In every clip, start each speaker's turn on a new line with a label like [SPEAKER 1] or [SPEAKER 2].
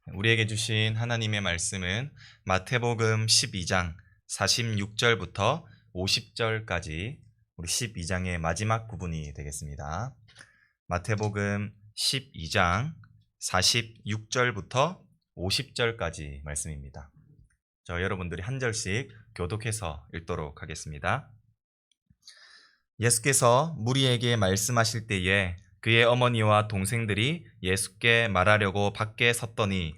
[SPEAKER 1] 우리에게 주신 하나님의 말씀은 마태복음 12장 46절부터 50절까지 우리 12장의 마지막 부분이 되겠습니다. 마태복음 12장 46절부터 50절까지 말씀입니다. 여러분들이 한 절씩 교독해서 읽도록 하겠습니다. 예수께서 무리에게 말씀하실 때에 그의 어머니와 동생들이 예수께 말하려고 밖에 섰더니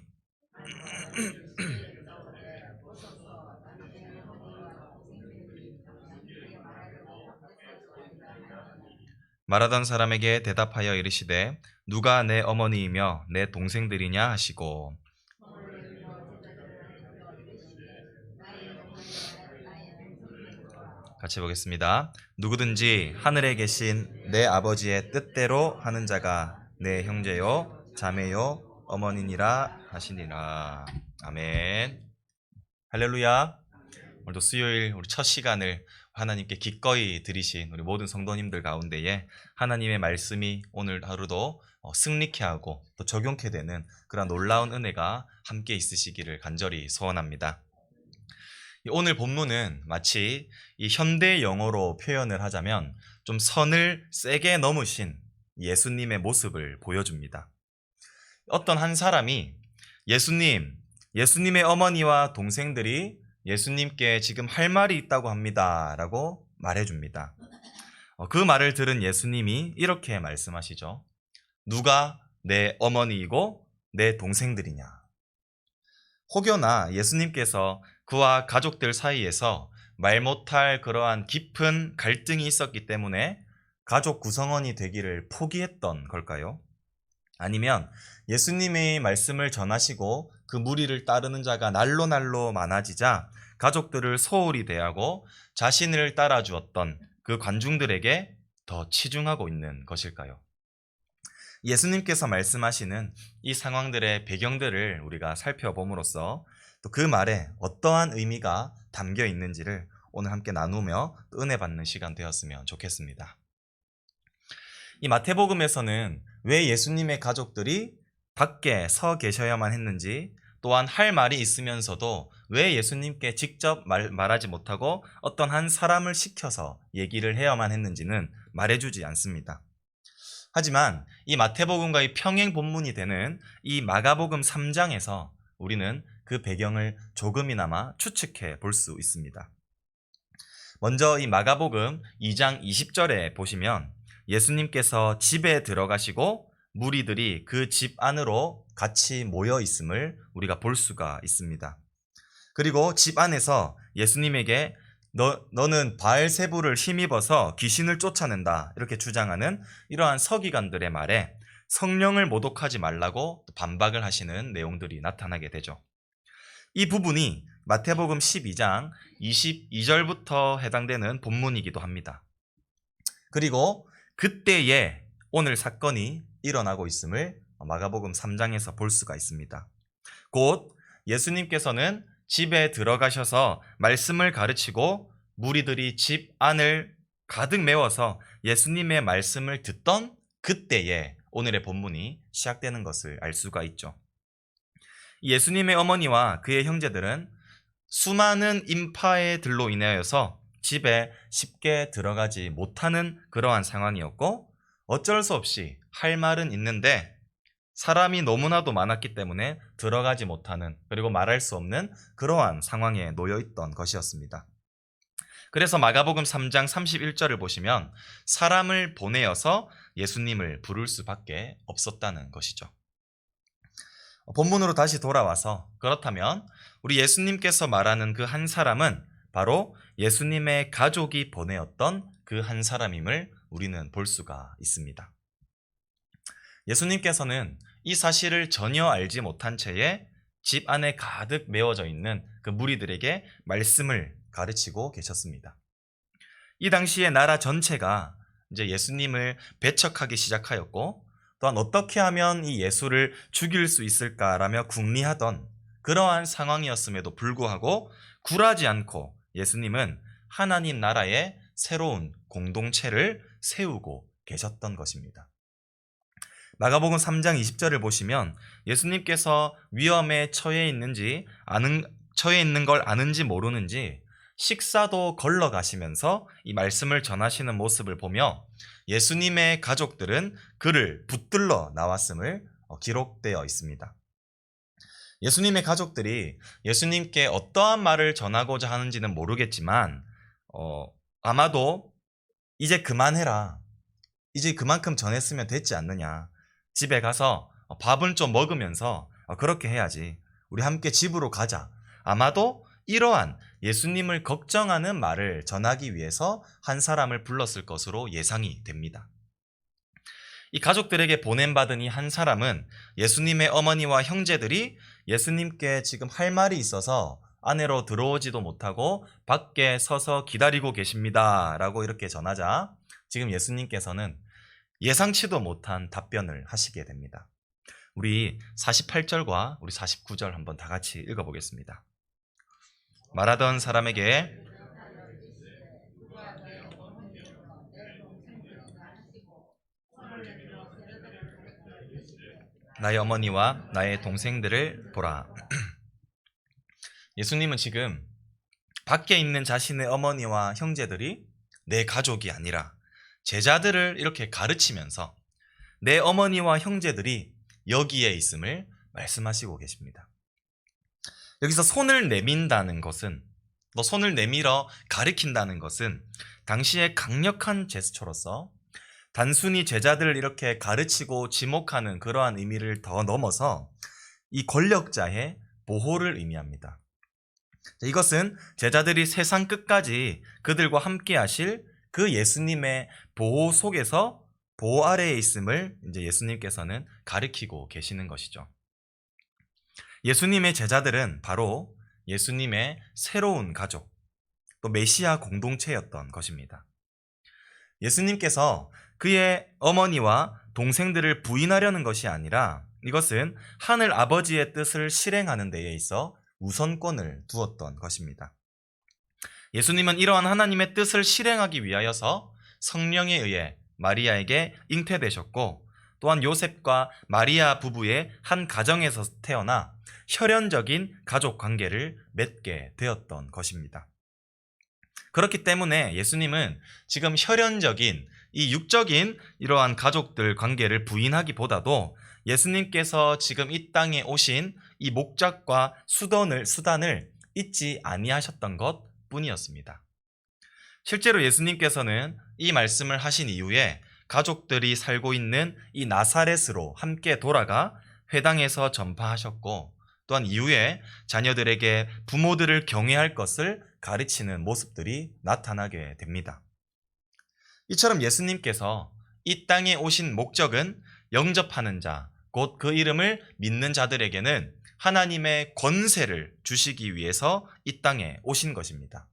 [SPEAKER 1] 말하던 사람에게 대답하여 이르시되 누가 내 어머니이며 내 동생들이냐 하시고 같이 보겠습니다. 누구든지 하늘에 계신 내 아버지의 뜻대로 하는 자가 내 형제요 자매요 어머니니라 하시니라. 아멘. 할렐루야. 오늘도 수요일 우리 첫 시간을 하나님께 기꺼이 드리신 우리 모든 성도님들 가운데에 하나님의 말씀이 오늘 하루도 승리케 하고 또 적용케 되는 그런 놀라운 은혜가 함께 있으시기를 간절히 소원합니다. 오늘 본문은 마치 이 현대 영어로 표현을 하자면 좀 선을 세게 넘으신 예수님의 모습을 보여줍니다. 어떤 한 사람이 예수님의 어머니와 동생들이 예수님께 지금 할 말이 있다고 합니다 라고 말해줍니다. 그 말을 들은 예수님이 이렇게 말씀하시죠. 누가 내 어머니이고 내 동생들이냐. 혹여나 예수님께서 그와 가족들 사이에서 말 못할 그러한 깊은 갈등이 있었기 때문에 가족 구성원이 되기를 포기했던 걸까요? 아니면 예수님의 말씀을 전하시고 그 무리를 따르는 자가 날로 많아지자 가족들을 소홀히 대하고 자신을 따라주었던 그 관중들에게 더 치중하고 있는 것일까요? 예수님께서 말씀하시는 이 상황들의 배경들을 우리가 살펴봄으로써 또 그 말에 어떠한 의미가 담겨 있는지를 오늘 함께 나누며 또 은혜 받는 시간 되었으면 좋겠습니다. 이 마태복음에서는 왜 예수님의 가족들이 밖에 서 계셔야만 했는지, 또한 할 말이 있으면서도 왜 예수님께 직접 말하지 못하고 어떤 한 사람을 시켜서 얘기를 해야만 했는지는 말해주지 않습니다. 하지만 이 마태복음과 이 평행 본문이 되는 이 마가복음 3장에서 우리는 그 배경을 조금이나마 추측해 볼 수 있습니다. 먼저 이 마가복음 2장 20절에 보시면 예수님께서 집에 들어가시고 무리들이 그 집 안으로 같이 모여 있음을 우리가 볼 수가 있습니다. 그리고 집 안에서 예수님에게 너는 바알세불을 힘입어서 귀신을 쫓아낸다 이렇게 주장하는 이러한 서기관들의 말에 성령을 모독하지 말라고 반박을 하시는 내용들이 나타나게 되죠. 이 부분이 마태복음 12장 22절부터 해당되는 본문이기도 합니다. 그리고 그때에 오늘 사건이 일어나고 있음을 마가복음 3장에서 볼 수가 있습니다. 곧 예수님께서는 집에 들어가셔서 말씀을 가르치고 무리들이 집 안을 가득 메워서 예수님의 말씀을 듣던 그때에 오늘의 본문이 시작되는 것을 알 수가 있죠. 예수님의 어머니와 그의 형제들은 수많은 인파의 들로 인하여서 집에 쉽게 들어가지 못하는 그러한 상황이었고 어쩔 수 없이 할 말은 있는데 사람이 너무나도 많았기 때문에 들어가지 못하는 그리고 말할 수 없는 그러한 상황에 놓여 있던 것이었습니다. 그래서 마가복음 3장 31절을 보시면 사람을 보내어서 예수님을 부를 수밖에 없었다는 것이죠. 본문으로 다시 돌아와서 그렇다면 우리 예수님께서 말하는 그 한 사람은 바로 예수님의 가족이 보내었던 그 한 사람임을 우리는 볼 수가 있습니다. 예수님께서는 이 사실을 전혀 알지 못한 채에 집 안에 가득 메워져 있는 그 무리들에게 말씀을 가르치고 계셨습니다. 이 당시에 나라 전체가 이제 예수님을 배척하기 시작하였고 또한 어떻게 하면 이 예수를 죽일 수 있을까라며 궁리하던 그러한 상황이었음에도 불구하고 굴하지 않고 예수님은 하나님 나라의 새로운 공동체를 세우고 계셨던 것입니다. 마가복음 3장 20절을 보시면 예수님께서 위험에 처해 있는 걸 아는지 모르는지 식사도 걸러 가시면서 이 말씀을 전하시는 모습을 보며 예수님의 가족들은 그를 붙들러 나왔음을 기록되어 있습니다. 예수님의 가족들이 예수님께 어떠한 말을 전하고자 하는지는 모르겠지만 아마도 이제 그만해라, 이제 그만큼 전했으면 됐지 않느냐, 집에 가서 밥은 좀 먹으면서 그렇게 해야지, 우리 함께 집으로 가자, 아마도 이러한 예수님을 걱정하는 말을 전하기 위해서 한 사람을 불렀을 것으로 예상이 됩니다. 이 가족들에게 보냄받은 이 한 사람은 예수님의 어머니와 형제들이 예수님께 지금 할 말이 있어서 안으로 들어오지도 못하고 밖에 서서 기다리고 계십니다 라고 이렇게 전하자 지금 예수님께서는 예상치도 못한 답변을 하시게 됩니다. 우리 48절과 우리 49절 한번 다 같이 읽어보겠습니다. 말하던 사람에게 나의 어머니와 나의 동생들을 보라. 예수님은 지금 밖에 있는 자신의 어머니와 형제들이 내 가족이 아니라 제자들을 이렇게 가르치면서 내 어머니와 형제들이 여기에 있음을 말씀하시고 계십니다. 여기서 손을 내민다는 것은, 손을 내밀어 가리킨다는 것은 당시의 강력한 제스처로서 단순히 제자들을 이렇게 가르치고 지목하는 그러한 의미를 더 넘어서 이 권력자의 보호를 의미합니다. 이것은 제자들이 세상 끝까지 그들과 함께 하실 그 예수님의 보호 속에서 보호 아래에 있음을 이제 예수님께서는 가리키고 계시는 것이죠. 예수님의 제자들은 바로 예수님의 새로운 가족, 또 메시아 공동체였던 것입니다. 예수님께서 그의 어머니와 동생들을 부인하려는 것이 아니라 이것은 하늘 아버지의 뜻을 실행하는 데에 있어 우선권을 두었던 것입니다. 예수님은 이러한 하나님의 뜻을 실행하기 위하여서 성령에 의해 마리아에게 잉태되셨고 또한 요셉과 마리아 부부의 한 가정에서 태어나 혈연적인 가족 관계를 맺게 되었던 것입니다. 그렇기 때문에 예수님은 지금 혈연적인 이 육적인 이러한 가족들 관계를 부인하기보다도 예수님께서 지금 이 땅에 오신 이 목적과 수단을 잊지 아니하셨던 것 뿐이었습니다. 실제로 예수님께서는 이 말씀을 하신 이후에 가족들이 살고 있는 이 나사렛으로 함께 돌아가 회당에서 전파하셨고 또한 이후에 자녀들에게 부모들을 경외할 것을 가르치는 모습들이 나타나게 됩니다. 이처럼 예수님께서 이 땅에 오신 목적은 영접하는 자, 곧 그 이름을 믿는 자들에게는 하나님의 권세를 주시기 위해서 이 땅에 오신 것입니다.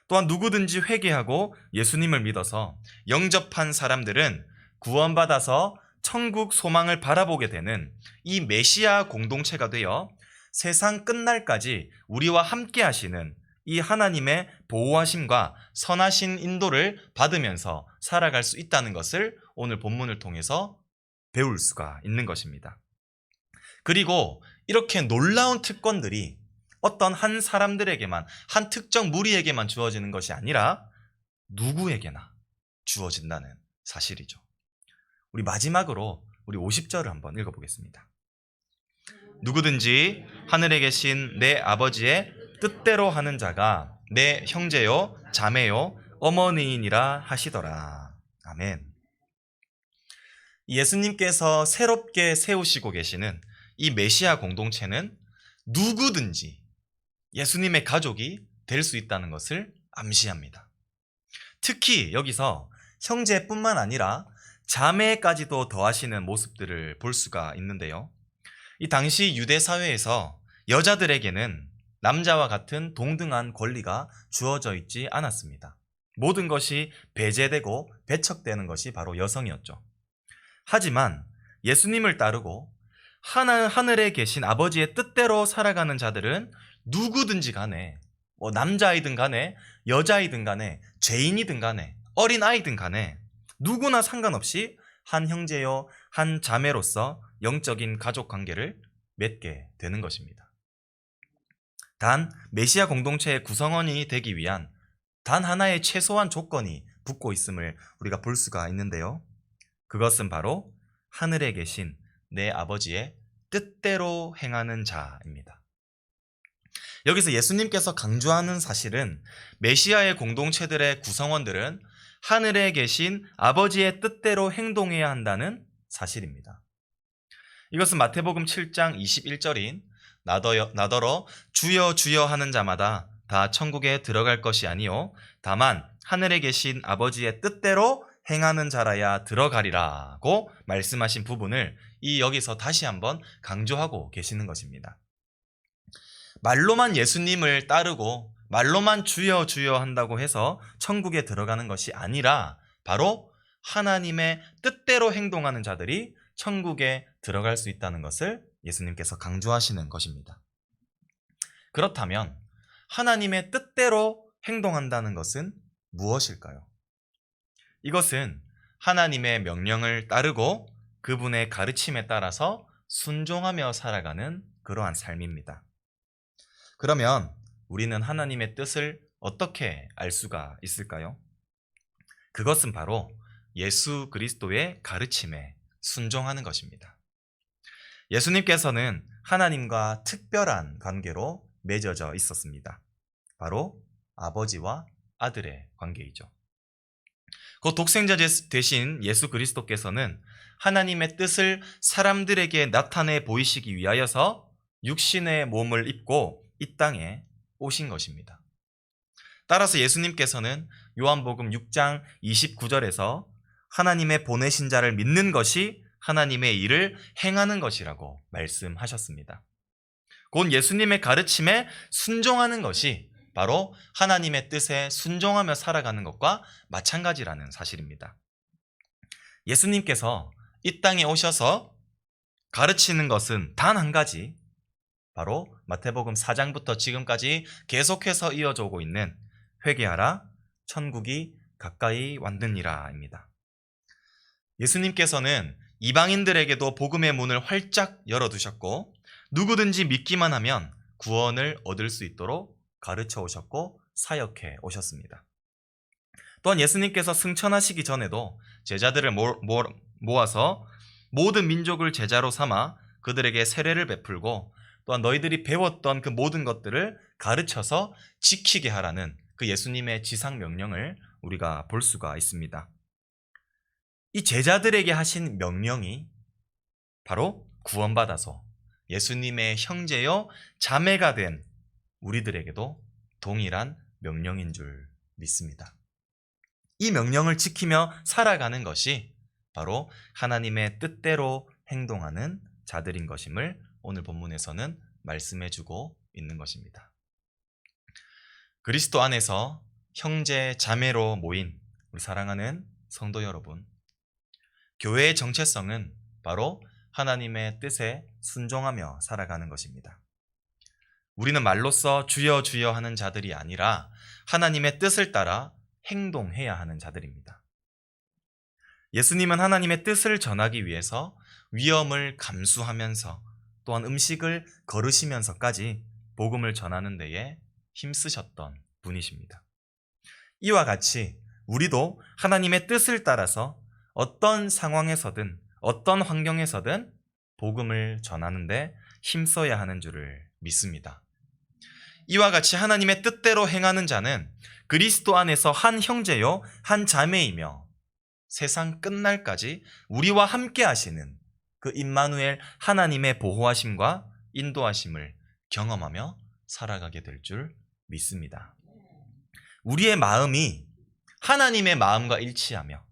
[SPEAKER 1] 또한 누구든지 회개하고 예수님을 믿어서 영접한 사람들은 구원받아서 천국 소망을 바라보게 되는 이 메시아 공동체가 되어 세상 끝날까지 우리와 함께 하시는 이 하나님의 보호하심과 선하신 인도를 받으면서 살아갈 수 있다는 것을 오늘 본문을 통해서 배울 수가 있는 것입니다. 그리고 이렇게 놀라운 특권들이 어떤 한 사람들에게만, 한 특정 무리에게만 주어지는 것이 아니라 누구에게나 주어진다는 사실이죠. 우리 마지막으로 우리 50절을 한번 읽어보겠습니다. 누구든지 하늘에 계신 내 아버지의 뜻대로 하는 자가 내 형제요 자매요 어머니이니라 하시더라. 아멘. 예수님께서 새롭게 세우시고 계시는 이 메시아 공동체는 누구든지 예수님의 가족이 될 수 있다는 것을 암시합니다. 특히 여기서 형제뿐만 아니라 자매까지도 더하시는 모습들을 볼 수가 있는데요. 이 당시 유대 사회에서 여자들에게는 남자와 같은 동등한 권리가 주어져 있지 않았습니다. 모든 것이 배제되고 배척되는 것이 바로 여성이었죠. 하지만 예수님을 따르고 하늘에 계신 아버지의 뜻대로 살아가는 자들은 누구든지 간에, 남자이든 간에 여자이든 간에 죄인이든 간에 어린아이든 간에 누구나 상관없이 한 형제요 한 자매로서 영적인 가족 관계를 맺게 되는 것입니다. 단 메시아 공동체의 구성원이 되기 위한 단 하나의 최소한 조건이 붙고 있음을 우리가 볼 수가 있는데요. 그것은 바로 하늘에 계신 내 아버지의 뜻대로 행하는 자입니다. 여기서 예수님께서 강조하는 사실은 메시아의 공동체들의 구성원들은 하늘에 계신 아버지의 뜻대로 행동해야 한다는 사실입니다. 이것은 마태복음 7장 21절인 나더러 주여 주여 하는 자마다 다 천국에 들어갈 것이 아니요 다만 하늘에 계신 아버지의 뜻대로 행하는 자라야 들어가리라고 말씀하신 부분을 여기서 다시 한번 강조하고 계시는 것입니다. 말로만 예수님을 따르고 말로만 주여 주여 한다고 해서 천국에 들어가는 것이 아니라 바로 하나님의 뜻대로 행동하는 자들이 천국에 들어갈 수 있다는 것을 예수님께서 강조하시는 것입니다. 그렇다면 하나님의 뜻대로 행동한다는 것은 무엇일까요? 이것은 하나님의 명령을 따르고 그분의 가르침에 따라서 순종하며 살아가는 그러한 삶입니다. 그러면 우리는 하나님의 뜻을 어떻게 알 수가 있을까요? 그것은 바로 예수 그리스도의 가르침에 순종하는 것입니다. 예수님께서는 하나님과 특별한 관계로 맺어져 있었습니다. 바로 아버지와 아들의 관계이죠. 그 독생자 되신 예수 그리스도께서는 하나님의 뜻을 사람들에게 나타내 보이시기 위하여서 육신의 몸을 입고 이 땅에 오신 것입니다. 따라서 예수님께서는 요한복음 6장 29절에서 하나님의 보내신 자를 믿는 것이 하나님의 일을 행하는 것이라고 말씀하셨습니다. 곧 예수님의 가르침에 순종하는 것이 바로 하나님의 뜻에 순종하며 살아가는 것과 마찬가지라는 사실입니다. 예수님께서 이 땅에 오셔서 가르치는 것은 단 한 가지, 바로 마태복음 4장부터 지금까지 계속해서 이어져 오고 있는 회개하라, 천국이 가까이 왔느니라입니다. 예수님께서는 이방인들에게도 복음의 문을 활짝 열어두셨고 누구든지 믿기만 하면 구원을 얻을 수 있도록 가르쳐 오셨고 사역해 오셨습니다. 또한 예수님께서 승천하시기 전에도 제자들을 모아서 모든 민족을 제자로 삼아 그들에게 세례를 베풀고 또한 너희들이 배웠던 그 모든 것들을 가르쳐서 지키게 하라는 그 예수님의 지상 명령을 우리가 볼 수가 있습니다. 이 제자들에게 하신 명령이 바로 구원받아서 예수님의 형제요 자매가 된 우리들에게도 동일한 명령인 줄 믿습니다. 이 명령을 지키며 살아가는 것이 바로 하나님의 뜻대로 행동하는 자들인 것임을 오늘 본문에서는 말씀해주고 있는 것입니다. 그리스도 안에서 형제 자매로 모인 우리 사랑하는 성도 여러분, 교회의 정체성은 바로 하나님의 뜻에 순종하며 살아가는 것입니다. 우리는 말로써 주여 주여 하는 자들이 아니라 하나님의 뜻을 따라 행동해야 하는 자들입니다. 예수님은 하나님의 뜻을 전하기 위해서 위험을 감수하면서 또한 음식을 거르시면서까지 복음을 전하는 데에 힘쓰셨던 분이십니다. 이와 같이 우리도 하나님의 뜻을 따라서 어떤 상황에서든 어떤 환경에서든 복음을 전하는 데 힘써야 하는 줄을 믿습니다. 이와 같이 하나님의 뜻대로 행하는 자는 그리스도 안에서 한 형제요 한 자매이며 세상 끝날까지 우리와 함께 하시는 그 임마누엘 하나님의 보호하심과 인도하심을 경험하며 살아가게 될 줄 믿습니다. 우리의 마음이 하나님의 마음과 일치하며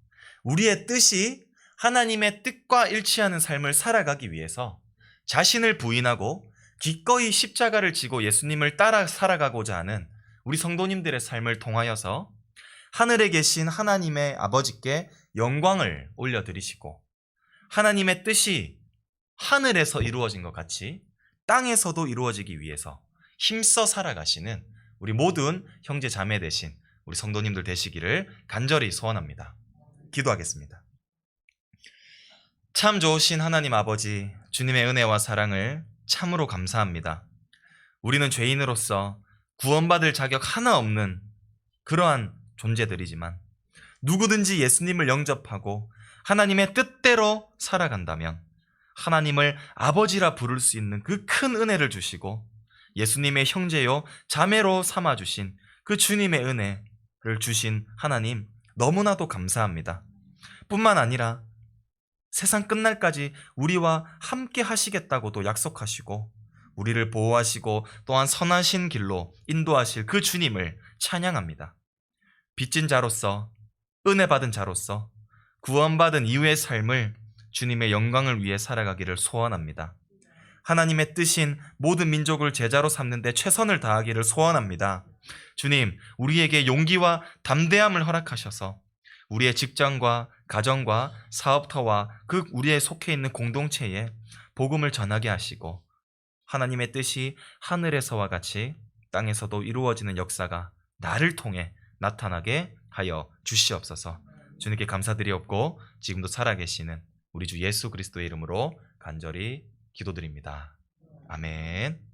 [SPEAKER 1] 우리의 뜻이 하나님의 뜻과 일치하는 삶을 살아가기 위해서 자신을 부인하고 기꺼이 십자가를 지고 예수님을 따라 살아가고자 하는 우리 성도님들의 삶을 통하여서 하늘에 계신 하나님의 아버지께 영광을 올려드리시고 하나님의 뜻이 하늘에서 이루어진 것 같이 땅에서도 이루어지기 위해서 힘써 살아가시는 우리 모든 형제 자매 되신 우리 성도님들 되시기를 간절히 소원합니다. 기도하겠습니다. 참 좋으신 하나님 아버지, 주님의 은혜와 사랑을 참으로 감사합니다. 우리는 죄인으로서 구원받을 자격 하나 없는 그러한 존재들이지만 누구든지 예수님을 영접하고 하나님의 뜻대로 살아간다면 하나님을 아버지라 부를 수 있는 그 큰 은혜를 주시고 예수님의 형제요 자매로 삼아주신 그 주님의 은혜를 주신 하나님 너무나도 감사합니다. 뿐만 아니라 세상 끝날까지 우리와 함께 하시겠다고도 약속하시고 우리를 보호하시고 또한 선하신 길로 인도하실 그 주님을 찬양합니다. 빚진 자로서, 은혜 받은 자로서 구원받은 이후의 삶을 주님의 영광을 위해 살아가기를 소원합니다. 하나님의 뜻인 모든 민족을 제자로 삼는 데 최선을 다하기를 소원합니다. 주님, 우리에게 용기와 담대함을 허락하셔서 우리의 직장과 가정과 사업터와 그 우리의 속해 있는 공동체에 복음을 전하게 하시고 하나님의 뜻이 하늘에서와 같이 땅에서도 이루어지는 역사가 나를 통해 나타나게 하여 주시옵소서. 주님께 감사드리옵고 지금도 살아계시는 우리 주 예수 그리스도의 이름으로 간절히 기도드립니다. 아멘.